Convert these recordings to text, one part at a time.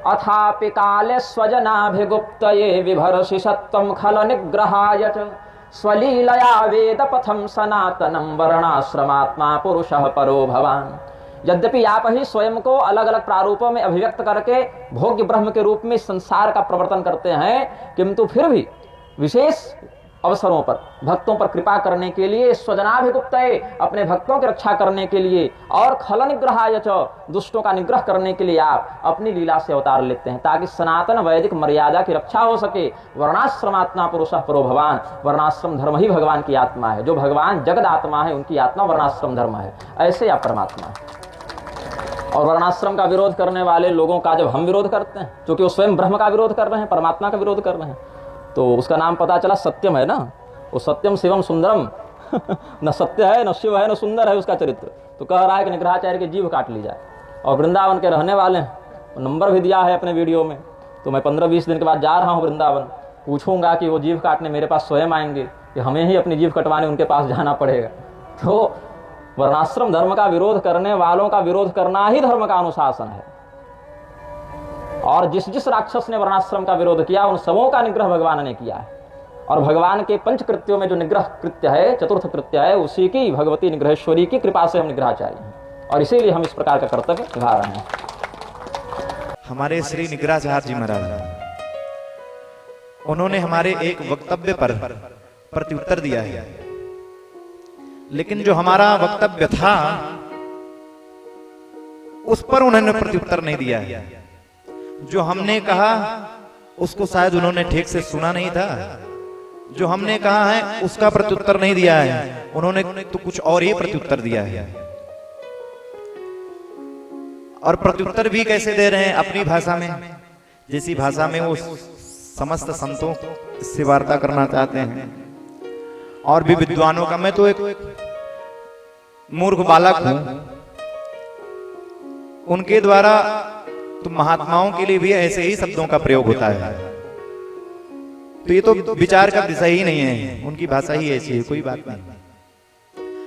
अथापि काले स्वजनाभिगुप्तये विभर्षि सत्वं खल निग्रहाय च स्वलीलया वेद पथम सनातनम वर्णाश्रमात्मा पुरुषः परो भवान। यद्यपि आप ही स्वयं को अलग अलग प्रारूपों में अभिव्यक्त करके भोग्य ब्रह्म के रूप में संसार का प्रवर्तन करते हैं, किंतु फिर भी विशेष अवसरों पर भक्तों पर कृपा करने के लिए, स्वजनाभिगुप्तये अपने भक्तों की रक्षा करने के लिए, और खल निग्रहाय च दुष्टों का निग्रह करने के लिए आप अपनी लीला से अवतार लेते हैं, ताकि सनातन वैदिक मर्यादा की रक्षा हो सके। वर्णाश्रमात्मा पुरुषः परो भवान, वर्णाश्रम धर्म ही भगवान की आत्मा है। जो भगवान जगद आत्मा है, उनकी आत्मा वर्णाश्रम धर्म है। ऐसे आप परमात्मा है। और वर्णाश्रम का विरोध करने वाले लोगों का जब हम विरोध करते हैं, क्योंकि वो स्वयं ब्रह्म का विरोध कर रहे हैं, परमात्मा का विरोध कर रहे हैं, तो उसका नाम पता चला सत्यम है ना। वो सत्यम शिवम सुंदरम न सत्य है, न शिव है, न सुंदर है उसका चरित्र। तो कह रहा है कि निग्रहाचार्य की जीभ काट ली जाए। और वृंदावन के रहने वाले हैं, नंबर भी दिया है अपने वीडियो में। तो मैं 15-20 दिन के बाद जा रहा हूँ वृंदावन, पूछूंगा कि वो जीभ काटने मेरे पास स्वयं आएंगे कि हमें ही अपनी जीभ कटवाने उनके पास जाना पड़ेगा। तो वर्णाश्रम धर्म का विरोध करने वालों का विरोध करना ही धर्म का अनुशासन है। और जिस जिस राक्षस ने वर्णाश्रम का विरोध किया, उन सबों का निग्रह भगवान ने किया है। और भगवान के पंच कृत्यों में जो निग्रह कृत्य है, चतुर्थ कृत्य है, उसी की भगवती निग्रहेश्वरी की कृपा से हम निग्रहाचार्य हैं, और इसीलिए हम इस प्रकार का कर्तव्य निभा रहे हैं। हमारे श्री निग्रहाचार्य जी महाराज, उन्होंने हमारे एक वक्तव्य पर प्रत्युत्तर दिया है, लेकिन जो हमारा वक्तव्य था उस पर उन्होंने प्रत्युत्तर नहीं दिया है। जो हमने कहा उसको शायद उन्होंने ठीक से सुना नहीं था। जो हमने कहा है उसका प्रत्युत्तर नहीं दिया है, उन्होंने तो कुछ और ही प्रत्युत्तर दिया है। और प्रत्युत्तर भी कैसे दे रहे हैं? अपनी भाषा में, जैसी भाषा में वो समस्त संतों से वार्ता करना चाहते हैं। और भी विद्वानों का, मैं तो एक मूर्ख बालक हूं, उनके द्वारा तो महात्माओं के लिए भी ऐसे ही शब्दों का प्रयोग होता है। तो ये तो विचार का विषय ही नहीं है, उनकी भाषा ही ऐसी है, कोई बात नहीं।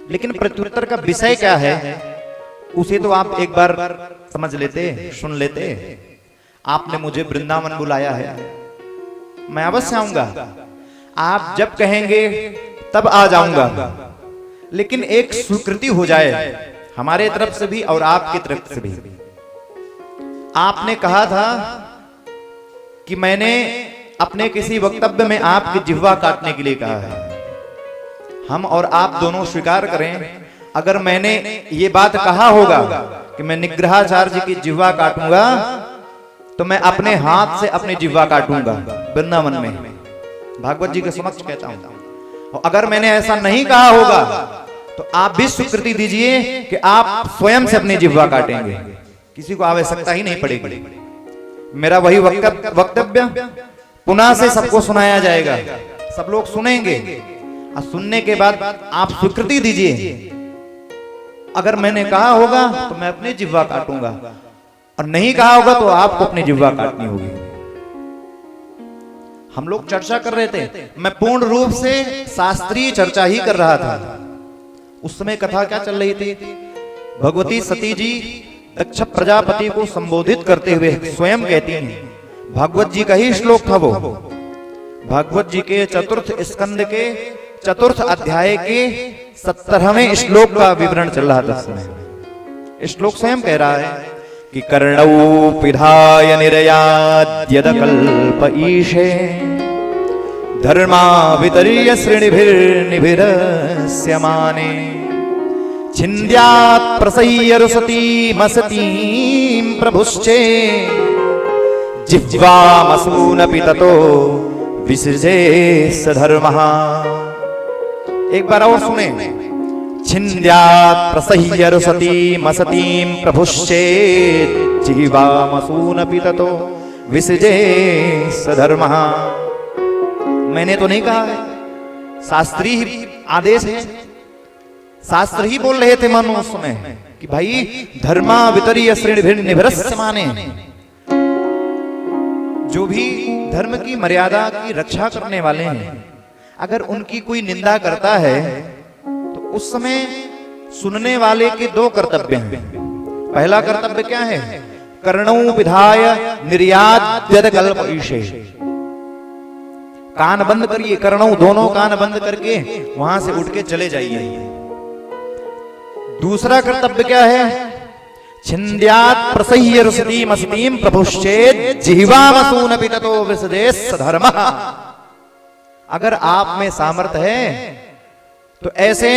लेकिन प्रत्युत्तर का विषय क्या है उसे तो आप एक बार समझ लेते, सुन लेते। आपने मुझे वृंदावन बुलाया है, मैं अवश्य आऊंगा। आप जब कहेंगे तब आ जाऊंगा, लेकिन एक स्वीकृति हो जाए हमारे तरफ से भी और आपकी तरफ से भी। आपने कहा था कि मैंने अपने किसी वक्तव्य में आपकी जिह्वा काटने के लिए कहा है। हम और आप दोनों स्वीकार करें, अगर मैंने ये बात कहा होगा कि मैं निग्रहाचार्य जी की जिह्वा काटूंगा, तो मैं अपने हाथ से अपनी जिह्वा काटूंगा वृंदावन में, भागवत जी के समक्ष कहता हूं। और अगर मैंने ऐसा नहीं कहा होगा तो आप भी स्वीकृति दीजिए कि आप स्वयं से अपनी जिह्वा काटेंगे, किसी को आवश्यकता ही नहीं पड़ेगी। मेरा वही वक्तव्य पुनः से सबको सुनाया जाएगा, सब लोग सुनेंगे, और सुनने के बाद आप स्वीकृति दीजिए। अगर मैंने कहा होगा तो मैं अपनी जिह्वा काटूंगा, और नहीं कहा होगा तो आपको अपनी जिह्वा काटनी होगी। हम लोग चर्चा कर रहे थे, मैं पूर्ण रूप से शास्त्रीय चर्चा ही कर रहा था। उस समय कथा क्या चल रही थी? भगवती सती जी दक्ष प्रजापति को संबोधित करते हुए स्वयं कहती हैं, भागवत जी का ही श्लोक था वो, भागवत जी के चतुर्थ स्कंद के चतुर्थ अध्याय के 17वें श्लोक का विवरण चल रहा था। समय श्लोक स्वयं कह रहा है कि कर्णौ पिधाय निर्याद्यद कल्प ईशे धर्मा वितर्य श्रेणिभिर्निभिरस्यमाने छिन्द्यात् प्रसह्य रुसतीमसतीं प्रभुश्चे जिह्वामसूनपि ततो विसृजे सधर्मः। एक बार और सुने, छिन्द्यात् प्रसह्य रुसतीमसतीं प्रभुश्चे जिह्वामसूनपि ततो विसृजे सधर्मः। मैंने तो नहीं कहा है, शास्त्रीय आदेश है, शास्त्र ही बोल रहे थे मानो उस समय कि भाई धर्मा वितरीय श्रेणिभिर्निभिरस्यमाने, जो भी धर्म की मर्यादा की रक्षा करने वाले हैं, अगर उनकी कोई निंदा करता है तो उस समय सुनने वाले के दो कर्तव्य हैं। पहला कर्तव्य क्या है? कर्णौ विधाय निर्याद्यत कल्प ईशे। कान बंद करिए, कर्णों दोनों कान बंद करके वहां से उठ के चले जाइए। दूसरा कर्तव्य क्या है? छिन्द्यात् प्रसह्य रुसतीम अस्तीम प्रभुश्चेद जिह्वामसून पिततो विसदेस धर्मः। अगर आप में सामर्थ्य है तो ऐसे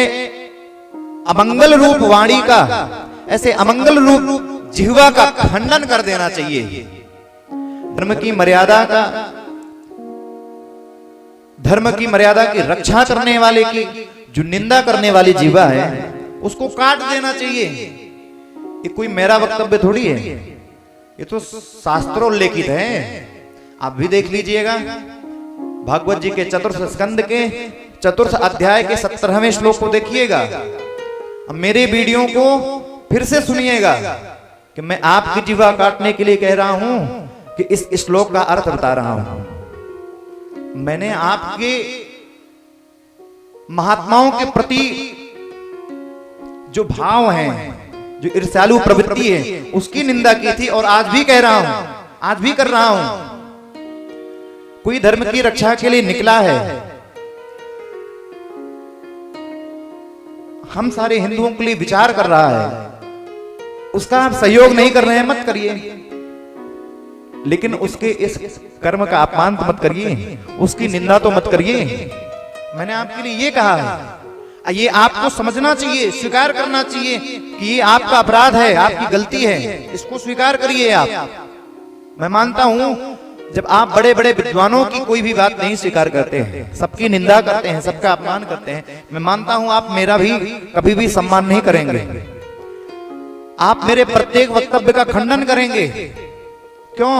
अमंगल रूप वाणी का, ऐसे अमंगल रूप जिह्वा का खंडन कर देना चाहिए। धर्म की मर्यादा की रक्षा करने वाले की जो निंदा करने वाली जिह्वा है उसको काट देना चाहिए। ये कोई मेरा वक्तव्य थोड़ी है, ये तो शास्त्रोल्लेखित है। आप भी देख लीजिएगा, भागवत जी के चतुर्थ स्कंद के चतुर्थ अध्याय के 17वें श्लोक को देखिएगा। अब मेरे वीडियो को फिर से सुनिएगा कि मैं आपकी जिह्वा काटने के लिए कह रहा हूं कि इस श्लोक का अर्थ बता रहा हूं। मैंने आपके महात्माओं के प्रति जो भाव हैं, जो ईर्ष्यालु प्रवृत्ति है, उसकी निंदा की थी और आज भी कह रहा हूं, आज भी कर रहा हूं। कोई धर्म की रक्षा के लिए निकला है, हम सारे हिंदुओं के लिए विचार कर रहा है, उसका आप सहयोग नहीं कर रहे हैं, मत करिए। लेकिन उसके इस कर्म का अपमान तो मत करिए, उसकी निंदा तो मत करिए। मैंने आपके लिए ये कहा है, ये आपको समझना चाहिए, स्वीकार करना चाहिए कि ये आपका अपराध है, आपकी गलती है, इसको स्वीकार करिए आप। मैं मानता हूं जब आप बड़े बड़े विद्वानों की कोई भी बात नहीं स्वीकार करते हैं, सबकी निंदा करते हैं, सबका अपमान करते हैं, मैं मानता हूं आप मेरा भी कभी भी सम्मान नहीं करेंगे। आप मेरे प्रत्येक वक्तव्य का खंडन करेंगे। क्यों?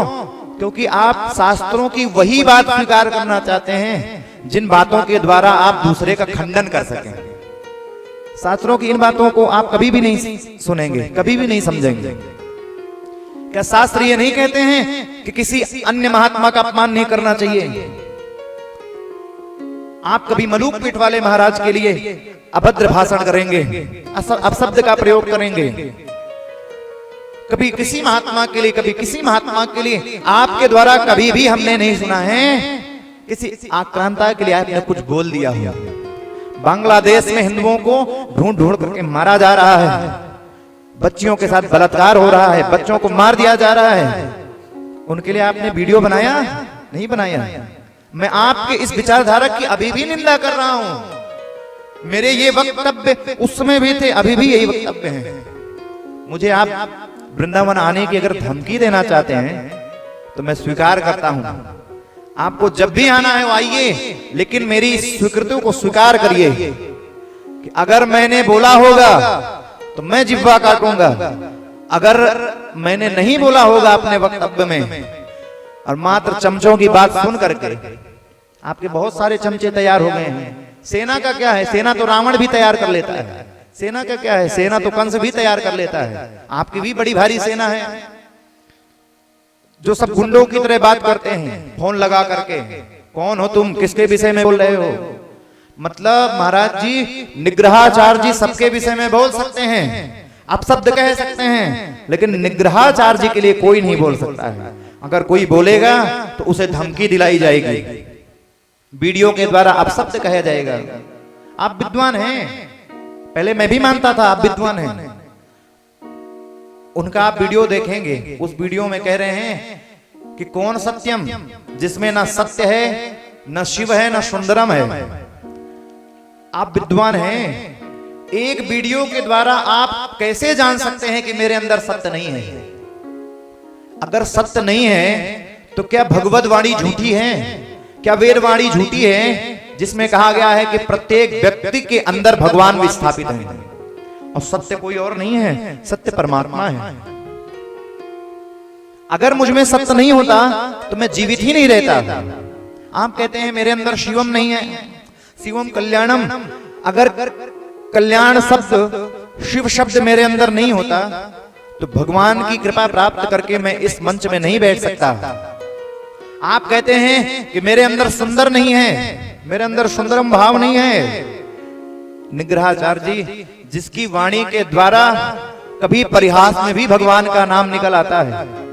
क्योंकि आप शास्त्रों की वही बात स्वीकार करना चाहते हैं जिन बातों के द्वारा आप दूसरे का खंडन कर सकें। शास्त्रों की इन बातों को आप कभी भी नहीं सुनेंगे, कभी भी नहीं समझेंगे। क्या शास्त्र ये नहीं कहते हैं कि किसी अन्य महात्मा का अपमान नहीं करना चाहिए? आप कभी मलूक पीठ वाले महाराज के लिए अभद्र भाषण करेंगे, अपशब्द का प्रयोग करेंगे, कभी किसी महात्मा के लिए, कभी किसी महात्मा के लिए आपके द्वारा कभी भी हमने नहीं सुना है किसी आक्रांता के लिए आपने कुछ बोल दिया हो। बांग्लादेश में हिंदुओं को ढूंढ ढूंढ करके मारा जा रहा है, बच्चियों के साथ बलात्कार हो रहा है, बच्चों को मार दिया जा रहा है। उनके लिए आपने वीडियो बनाया? नहीं बनाया। मैं आपके इस विचारधारा की अभी भी निंदा कर रहा हूं। मेरे ये वक्तव्य उस समय भी थे, अभी भी यही वक्तव्य हैं। मुझे आप वृंदावन आने की अगर धमकी देना चाहते हैं तो मैं स्वीकार करता हूं। आपको जब भी आना है वो आइए, लेकिन मेरी स्वीकृतियों को स्वीकार करिए कि अगर मैंने बोला होगा तो मैं जिह्वा काटूंगा, अगर मैंने नहीं बोला होगा अपने वक्तव्य में और मात्र चमचों की बात सुन करके, आपके बहुत सारे चमचे तैयार हो गए हैं। सेना का क्या है? सेना तो रावण भी तैयार कर लेता है। सेना का क्या है? सेना तो कंस भी तैयार कर लेता है। आपकी भी बड़ी भारी सेना है जो सब गुंडों की तरह बात करते हैं फोन लगा करके। कौन हो तुम? किसके विषय में बोल रहे हो? मतलब महाराज जी, निग्रहाचार्य जी सबके विषय में बोल सकते हैं, आप शब्द कह सकते हैं, लेकिन निग्रहाचार्य जी के लिए कोई नहीं बोल सकता है। अगर कोई बोलेगा तो उसे धमकी दिलाई जाएगी, वीडियो के द्वारा आप शब्द कहा जाएगा। आप विद्वान हैं, पहले मैं भी मानता था आप विद्वान हैं। उनका आप वीडियो देखेंगे, उस वीडियो में कह रहे हैं कि कौन सत्यम, जिसमें ना सत्य है, न शिव है, न सुंदरम है। आप विद्वान हैं, एक वीडियो के द्वारा आप कैसे जान सकते हैं कि मेरे अंदर सत्य नहीं है? अगर सत्य नहीं है तो क्या भगवत वाणी झूठी है? क्या वेद वाणी झूठी है जिसमें कहा गया है कि प्रत्येक व्यक्ति के अंदर भगवान विस्थापित है और सत्य कोई और नहीं है, सत्य परमात्मा है। अगर मुझ में सत्य नहीं होता तो मैं जीवित ही नहीं रहता। आप कहते हैं मेरे अंदर शिवम नहीं है, शिवम कल्याणम। अगर कल्याण शब्द, शिव शब्द मेरे अंदर नहीं होता तो भगवान की कृपा प्राप्त करके मैं इस मंच में नहीं बैठ सकता। आप कहते हैं कि मेरे अंदर सुंदर नहीं है, मेरे अंदर सुंदरम भाव नहीं है। निग्रहाचार्य जी, जिसकी वाणी के द्वारा कभी परिहास में भी भगवान का नाम निकल आता है।